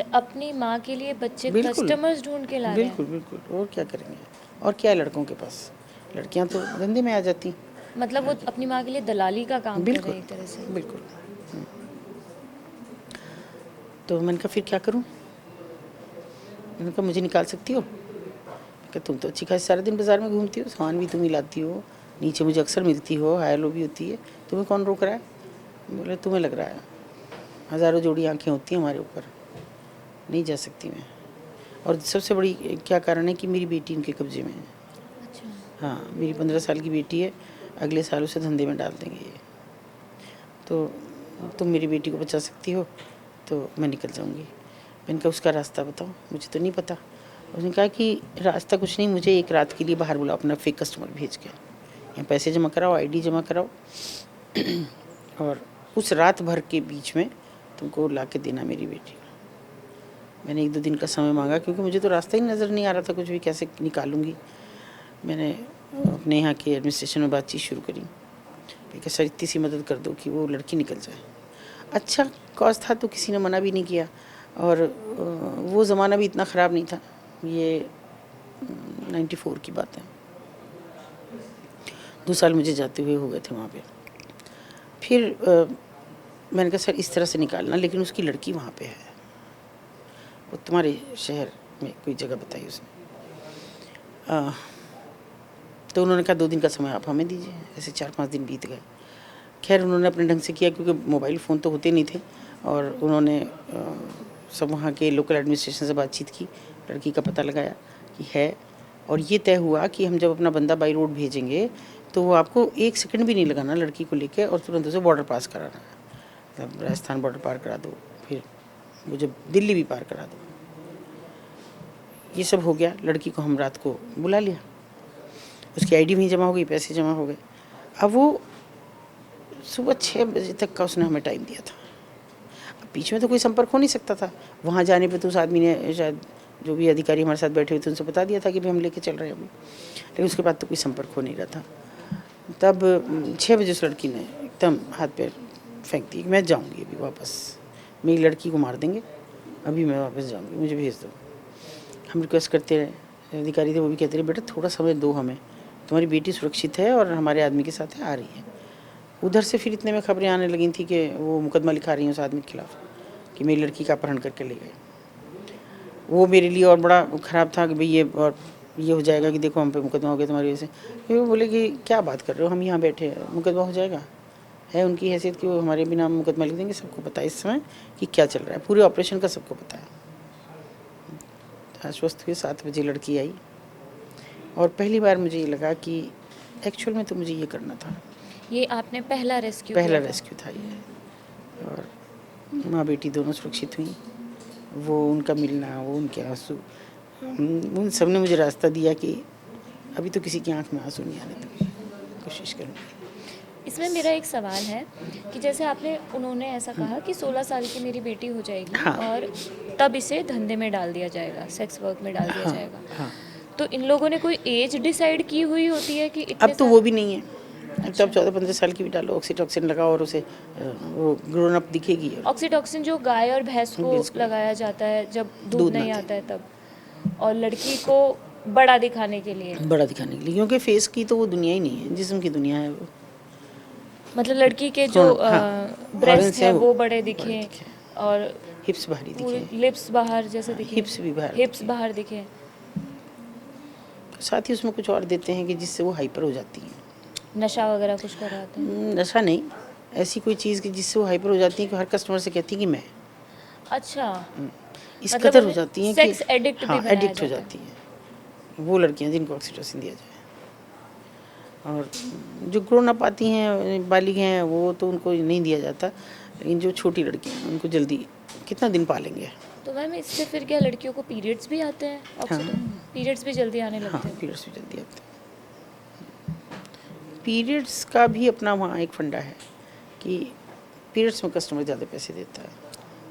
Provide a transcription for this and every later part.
अपनी माँ के लिए बच्चे बिल्कुल कस्टमर्स ढूंढ के ला रहे हैं। बिल्कुल बिल्कुल, और क्या करेंगे? और क्या है लड़कों के पास? लड़कियां तो धंधे में आ जाती हैं। मतलब वो अपनी माँ के लिए दलाली का काम कर रहे बिल्कुल हैं एक तरह से। बिल्कुल। तो मैंने कहा फिर क्या करूं? मैंने कहा मुझे निकाल सकती हो? कि तुम तो अच्छी खासी सारा दिन बाजार में घूमती हो, सामान भी तुम ही लाती हो, नीचे मुझे अक्सर मिलती हो, हाय लो भी होती है, तुम्हें कौन रोक रहा है? बोले तुम्हें लग रहा है, हज़ारों जोड़ी आंखें होती हैं हमारे ऊपर, नहीं जा सकती मैं। और सबसे बड़ी क्या कारण है कि मेरी बेटी उनके कब्जे में है। अच्छा। हाँ, मेरी 15 साल की बेटी है, अगले साल उसे धंधे में डाल देंगे ये। तो तुम मेरी बेटी को बचा सकती हो तो मैं निकल जाऊंगी। मैंने कहा उसका रास्ता बताओ, मुझे तो नहीं पता। उसने कहा कि रास्ता कुछ नहीं, मुझे एक रात के लिए बाहर बुलाओ अपना फेक कस्टमर भेज के, यहाँ पैसे जमा कराओ, आईडी जमा कराओ और उस रात भर के बीच में तुमको ला के देना मेरी बेटी को। मैंने 1-2 दिन का समय मांगा क्योंकि मुझे तो रास्ता ही नज़र नहीं आ रहा था कुछ भी, कैसे निकालूंगी। मैंने अपने यहाँ के एडमिनिस्ट्रेशन में बातचीत शुरू करी, कि सर इतनी सी मदद कर दो कि वो लड़की निकल जाए। अच्छा कॉज था तो किसी ने मना भी नहीं किया, और वो ज़माना भी इतना ख़राब नहीं था, ये 94 की बात है। 2 साल मुझे जाते हुए हो गए थे वहाँ पे। फिर मैंने कहा सर इस तरह से निकालना, लेकिन उसकी लड़की वहाँ पे है, वो तुम्हारे शहर में कोई जगह बताई उसने। तो उन्होंने कहा 2 दिन का समय आप हमें दीजिए। ऐसे 4-5 दिन बीत गए। खैर उन्होंने अपने ढंग से किया क्योंकि मोबाइल फ़ोन तो होते नहीं थे, और उन्होंने सब वहाँ के लोकल एडमिनिस्ट्रेशन से बातचीत की, लड़की का पता लगाया कि है, और ये तय हुआ कि हम जब अपना बंदा बाई रोड भेजेंगे तो वो आपको 1 सेकंड भी नहीं लगाना लड़की को लेके, और तुरंत उसे बॉर्डर पास कराना है, मतलब राजस्थान बॉर्डर पार करा दो, फिर वो जब दिल्ली भी पार करा दो। ये सब हो गया। लड़की को हम रात को बुला लिया, उसकी आईडी भी जमा हो गई, पैसे जमा हो गए। अब वो सुबह 6 बजे तक का उसने हमें टाइम दिया था। अब बीच में तो कोई संपर्क हो नहीं सकता था। वहाँ जाने पे तो उस आदमी ने, शायद जो भी अधिकारी हमारे साथ बैठे हुए थे, उनसे बता दिया था कि भाई हम लेके चल रहे हैं अभी, लेकिन उसके बाद तो कोई संपर्क हो नहीं रहा था। तब 6 बजे उस लड़की ने एकदम हाथ पैर फेंक दिए कि मैं जाऊँगी अभी वापस, मेरी लड़की को मार देंगे, अभी मैं वापस जाऊँगी, मुझे भेज दो। हम रिक्वेस्ट करते रहे, अधिकारी थे वो भी कहते रहे बेटा थोड़ा समय दो हमें, तुम्हारी बेटी सुरक्षित है और हमारे आदमी के साथ है, आ रही है। उधर से फिर इतने में खबरें आने लगी थी कि वो मुकदमा लिखा रही हैं उस आदमी के खिलाफ कि मेरी लड़की का अपहरण करके ले गए। वो मेरे लिए और बड़ा ख़राब था कि भाई ये हो जाएगा कि देखो हम पे मुकदमा हो गया तुम्हारी वजह से। फिर वो बोले कि क्या बात कर रहे हो, हम यहाँ बैठे हैं, मुकदमा हो जाएगा? है उनकी हैसियत कि वो हमारे बिना मुकदमा लिख देंगे। सबको पता है इस समय कि क्या चल रहा है, पूरे ऑपरेशन का सबको पता है। आश्वस्त हुए। 7 बजे लड़की आई, और पहली बार मुझे ये लगा कि एक्चुअल में तो मुझे ये करना था। ये आपने पहला रेस्क्यू पहला किया था? रेस्क्यू था ये, और माँ बेटी दोनों सुरक्षित हुई। वो उनका मिलना, वो उनके आंसू, उन सब ने मुझे रास्ता दिया कि अभी तो किसी की आंख में आंसू नहीं आने दूँगी, कोशिश करूँगी। इसमें मेरा एक सवाल है कि जैसे आपने उन्होंने ऐसा कहा कि 16 साल की मेरी बेटी हो जाएगी हाँ और तब इसे धंधे में डाल दिया जाएगा, सेक्स वर्क में डाल दिया हाँ जाएगा। हाँ। तो इन लोगों ने कोई एज डिसाइड की हुई होती है कि इतने अब तो साल? वो भी नहीं है। अब तो अच्छा। आप 14-15 साल की भी डालो, ऑक्सीटॉक्सिन लगाओ और उसे वो ग्रोन अप दिखेगी। और ऑक्सीटॉक्सिन जो गाय और भैंस को बिल्कुल लगाया जाता है जब दूध दूध ना नहीं दे, आता है तब, और लड़की को बड़ा दिखाने के लिए। बड़ा दिखाने के लिए, क्योंकि फेस की तो वो दुनिया ही नहीं है, जिस्म की दुनिया है वो। मतलब लड़की के जो भ्रूण, हाँ, ब्रेस्ट ऑर्गन्स हैं है वो बड़े बड़े दिखें, दिखे, और हिप्स बाहरी पूरे दिखे, लिप्स बाहर जैसे हाँ, दिखे, हिप्स भी बाहर हिप्स दिखे। बाहर दिखे। साथ ही उसमें कुछ और देते हैं कि जिससे वो हाइपर हो जाती हैं। नशा वगैरह कुछ कराते हैं? नशा नहीं, ऐसी कोई चीज़ कि जिससे वो हाइपर हो जाती है कि हर कस्टमर से कहती है कि मैं, अच्छा, इस मतलब कदर हो उन्हें जाती हैं कि सेक्स एडिक्ट भी हाँ बनाया एडिक्ट हो जाता है। जाती हैं वो लड़कियां जिनको ऑक्सीटोसिन दिया जाए। और जो ग्रोन अप आती हैं, बालिग हैं, वो तो उनको नहीं दिया जाता, लेकिन जो छोटी लड़कियां हैं उनको जल्दी, कितना दिन पालेंगे। तो मैम इससे फिर क्या लड़कियों को पीरियड्स भी आते हैं? हाँ पीरियड्स भी जल्दी आने हाँ, लगते हैं? पीरियड्स भी जल्दी आते हैं। पीरियड्स का भी अपना वहाँ एक फंडा है कि पीरियड्स में कस्टमर ज़्यादा पैसे देता है।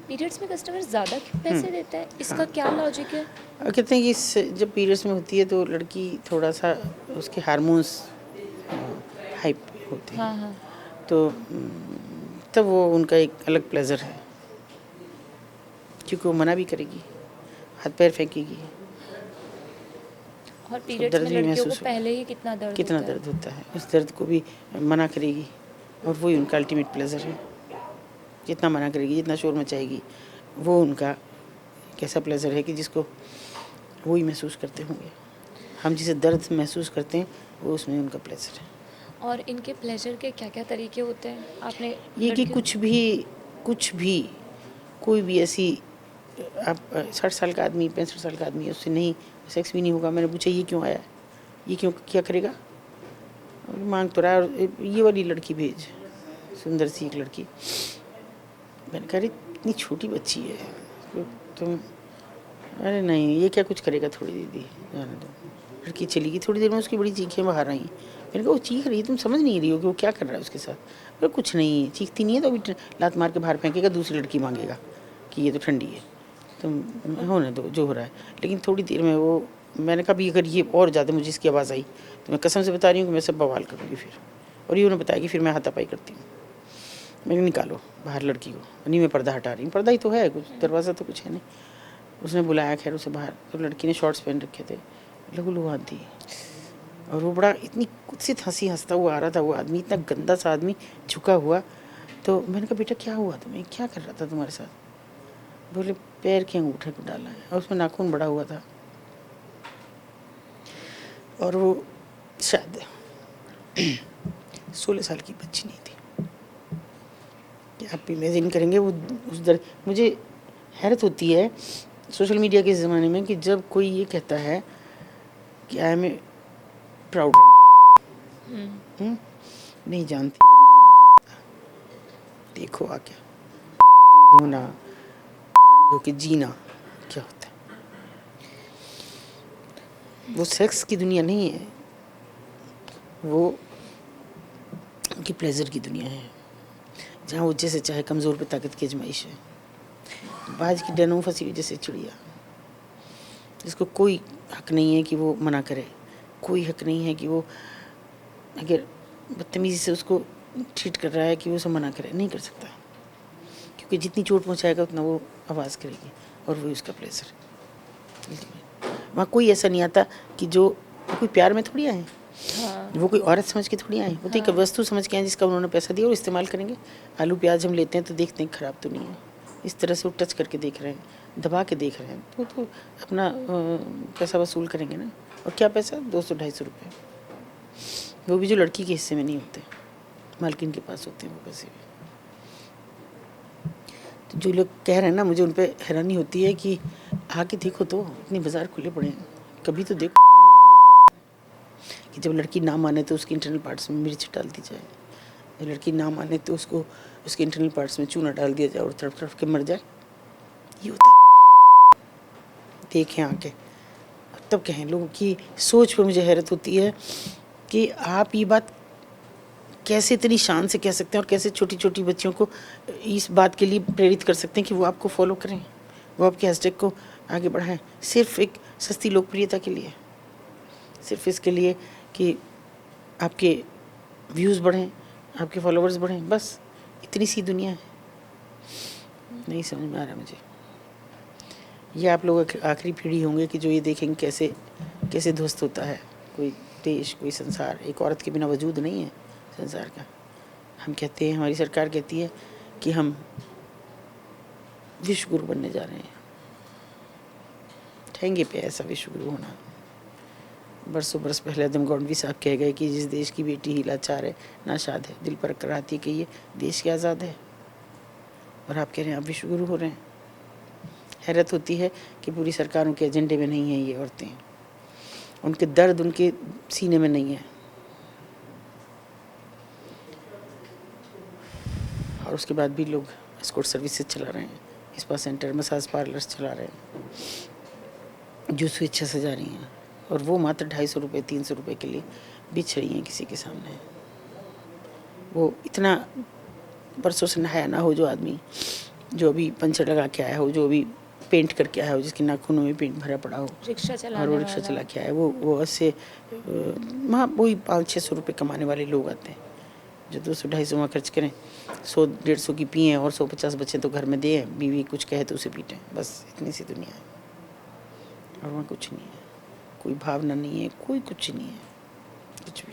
पीरियड्स में कस्टमर ज़्यादा पैसे देता है, इसका क्या लॉजिक है? और कहते हैं कि जब पीरियड्स में होती है तो लड़की थोड़ा सा, उसके हार्मोन्स हाइप होते हैं, हाँ हाँ। तो तब वो उनका एक अलग प्लेजर है। क्योंकि वो मना भी करेगी, हाथ पैर फेंकेगी, और पीरियड्स दर्द में भी लड़कियों को महसूस होगा। पहले ही कितना दर्द कितना होता है। दर्द होता है, उस दर्द को भी मना करेगी, और वही उनका अल्टीमेट प्लेजर है। जितना मना करेगी, जितना शोर मचाएगी, वो उनका कैसा प्लेजर है कि जिसको वही महसूस करते होंगे। हम जिसे दर्द महसूस करते हैं वो उसमें उनका प्लेजर है। और इनके प्लेजर के क्या क्या तरीके होते हैं आपने ये कि लड़कियों- कुछ भी कोई भी ऐसी आप 60 साल का आदमी 65 साल का आदमी है, उससे नहीं सेक्स भी नहीं होगा। मैंने पूछा ये क्यों आया, ये क्यों क्या करेगा, और मांग तो रहा है, और ये वाली लड़की भेज, सुंदर सी एक लड़की। मैंने कहा इतनी छोटी बच्ची है तो तुम, अरे नहीं ये क्या कुछ करेगा, थोड़ी दीदी जाने दो। लड़की चली गई, थोड़ी देर में उसकी बड़ी चीखें बाहर आई। मैंने कहा वो चीख रही है, तुम समझ नहीं रही हो कि वो क्या कर रहा है उसके साथ। बोले कुछ नहीं, चीखती नहीं है तो अभी लात मार के बाहर फेंकेगा, दूसरी लड़की मांगेगा कि ये तो ठंडी है, तुम होने दो जो हो रहा है। लेकिन थोड़ी देर में वो, मैंने कहा भी अगर ये और ज़्यादा मुझे इसकी आवाज़ आई तो मैं कसम से बता रही हूँ कि मैं सब बवाल करूँगी फिर। और ये उन्होंने बताया कि फिर मैं हाथापाई करती हूँ। मैंने निकालो बाहर लड़की को, नहीं मैं पर्दा हटा रही हूँ, पर्दा ही तो है, कुछ दरवाज़ा तो कुछ है नहीं। उसने बुलाया खैर उसे बाहर, तो लड़की ने शॉर्ट्स पहन रखे थे, लहू लुहान थी, और वो बड़ा इतनी कुत्सित हंसी हंसता हुआ आ रहा था वो आदमी, इतना गंदा सा आदमी झुका हुआ। तो मैंने कहा बेटा क्या हुआ तुम्हें, क्या कर रहा था तुम्हारे साथ। बोले पैर के अंगूठे को डाला है, और उसमें नाखून बड़ा हुआ था, और वो शायद 16 साल की बच्ची नहीं थी। आप इमेजिन करेंगे वो उस दर। मुझे हैरत होती है सोशल मीडिया के ज़माने में कि जब कोई ये कहता है कि आई एम प्राउड, नहीं जानती देखो आ क्या होना, जो कि जीना क्या होता है। वो सेक्स की दुनिया नहीं है, वो उनकी प्लेजर की दुनिया है, जहाँ वो जैसे चाहे कमज़ोर पे ताकत की आजमाइश है। बाज की डनों फंसी हुई जैसे चिड़िया, जिसको कोई हक नहीं है कि वो मना करे, कोई हक नहीं है कि वो अगर बदतमीज़ी से उसको ट्रीट कर रहा है कि वो उसे मना करे, नहीं कर सकता, क्योंकि जितनी चोट पहुंचाएगा उतना वो आवाज़ करेगी, और वही उसका प्लेजर। वहाँ कोई ऐसा नहीं आता कि जो कोई प्यार में थोड़ी आए, हाँ। वो कोई औरत समझ के थोड़ी आए, वो तो एक वस्तु समझ के आए जिसका उन्होंने पैसा दिया और इस्तेमाल करेंगे। आलू प्याज हम लेते हैं तो देखते हैं ख़राब तो नहीं है, इस तरह से वो टच करके देख रहे हैं, दबा के देख रहे हैं, तो अपना पैसा वसूल करेंगे ना। और क्या पैसा, 200-250 रुपये, वो भी जो लड़की के हिस्से में नहीं होते, मालकिन के पास होते हैं वो पैसे भी। तो जो लोग कह रहे हैं ना, मुझे उन पर हैरानी होती है कि आके देखो तो, इतने बाज़ार खुले पड़े हैं, कभी तो देखो कि जब लड़की ना माने तो उसके इंटरनल पार्ट्स में मिर्च डाल दी जाए, जब लड़की ना माने तो उसको उसके इंटरनल पार्ट्स में चूना डाल दिया जाए और तड़प तड़प के मर जाए। ये होता है, देखें आके तब कहें। लोगों की सोच पर मुझे हैरत होती है कि आप ये बात कैसे इतनी शान से कह सकते हैं, और कैसे छोटी छोटी बच्चियों को इस बात के लिए प्रेरित कर सकते हैं कि वो आपको फॉलो करें, वो आपके हैशटैग को आगे बढ़ाएं, सिर्फ एक सस्ती लोकप्रियता के लिए, सिर्फ इसके लिए कि आपके व्यूज़ बढ़ें, आपके फॉलोअर्स बढ़ें, बस इतनी सी दुनिया है। नहीं समझ में आ रहा मुझे। ये आप लोग आखिरी पीढ़ी होंगे कि जो ये देखेंगे कैसे कैसे ध्वस्त होता है कोई देश, कोई संसार। एक औरत के बिना वजूद नहीं है संसार का। हम कहते हैं, हमारी सरकार कहती है कि हम विश्व गुरु बनने जा रहे हैं, ठहंगे पे ऐसा विश्व गुरु होना। बरसों बरस पहले आदम गौडवी साहब कह गए कि जिस देश की बेटी ही लाचार है, नाशाद है, दिल पर कराती है कि ये देश क्या आज़ाद है, और आप कह रहे हैं आप विश्व गुरु हो रहे हैं। हैरत होती है कि पूरी सरकारों के एजेंडे में नहीं है ये औरतें, उनके दर्द उनके सीने में नहीं है, और उसके बाद भी लोग एस्कॉर्ट सर्विसेज चला रहे हैं, स्पा सेंटर, मसाज पार्लर्स चला रहे हैं, जो स्वेच्छा से जा रही हैं, और वो मात्र 250 रुपये 300 रुपये के लिए बिछ रही हैं किसी के सामने। वो इतना बरसों से नहाया ना हो जो आदमी, जो अभी पंचर लगा के आया हो, जो अभी पेंट करके आया हो, जिसके नाखूनों में पेंट भरा पड़ा हो, रिक्शा और वो रिक्शा चला के आया, वो ऐसे वहाँ वही 500-600 रुपये कमाने वाले लोग आते हैं, जो 200-250 वहाँ खर्च करें, 100-150 की पिएँ और 150 बचे तो घर में दें, बीवी कुछ कहे तो उसे पीटें, बस इतनी सी दुनिया है। और वहाँ कुछ नहीं है, कोई भावना नहीं है, कोई कुछ नहीं है, कुछ भी।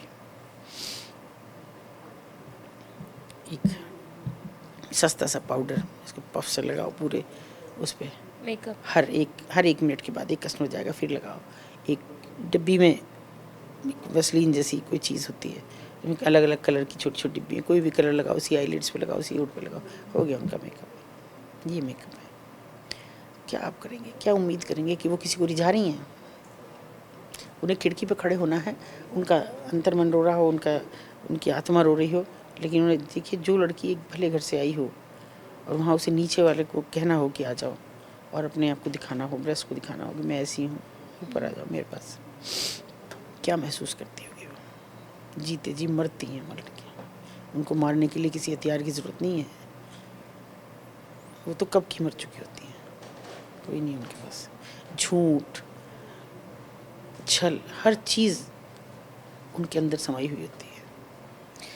एक सस्ता सा पाउडर, इसको पफ से लगाओ पूरे उस पे, मेकअप हर एक मिनट के बाद एक कस्टमर जाएगा, फिर लगाओ। एक डिब्बी में वैसलीन जैसी कोई चीज़ होती है, उसमें अलग अलग कलर की छोटी छोटी डिब्बी है, कोई भी कलर लगाओ, सी आईलिड्स पे लगाओ, सी होठ पे लगाओ, हो गया उनका मेकअप। ये मेकअप है। क्या आप करेंगे, क्या उम्मीद करेंगे कि वो किसी को रिझा रही हैं? उन्हें खिड़की पे खड़े होना है, उनका अंतर्मन रो रहा हो, उनकी आत्मा रो रही हो, लेकिन उन्हें देखिए, जो लड़की एक भले घर से आई हो और वहाँ उसे नीचे वाले को कहना हो कि आ जाओ, और अपने आप को दिखाना हो, ब्रेस्ट को दिखाना हो कि मैं ऐसी हूँ, ऊपर आ जाओ मेरे पास, तो क्या महसूस करती होगी वो? जीते जी मरती हैं मर के। उनको मारने के लिए किसी हथियार की ज़रूरत नहीं है, वो तो कब की मर चुकी होती हैं, कोई नहीं उनके पास। झूठ, छल, हर चीज़ उनके अंदर समाई हुई होती है।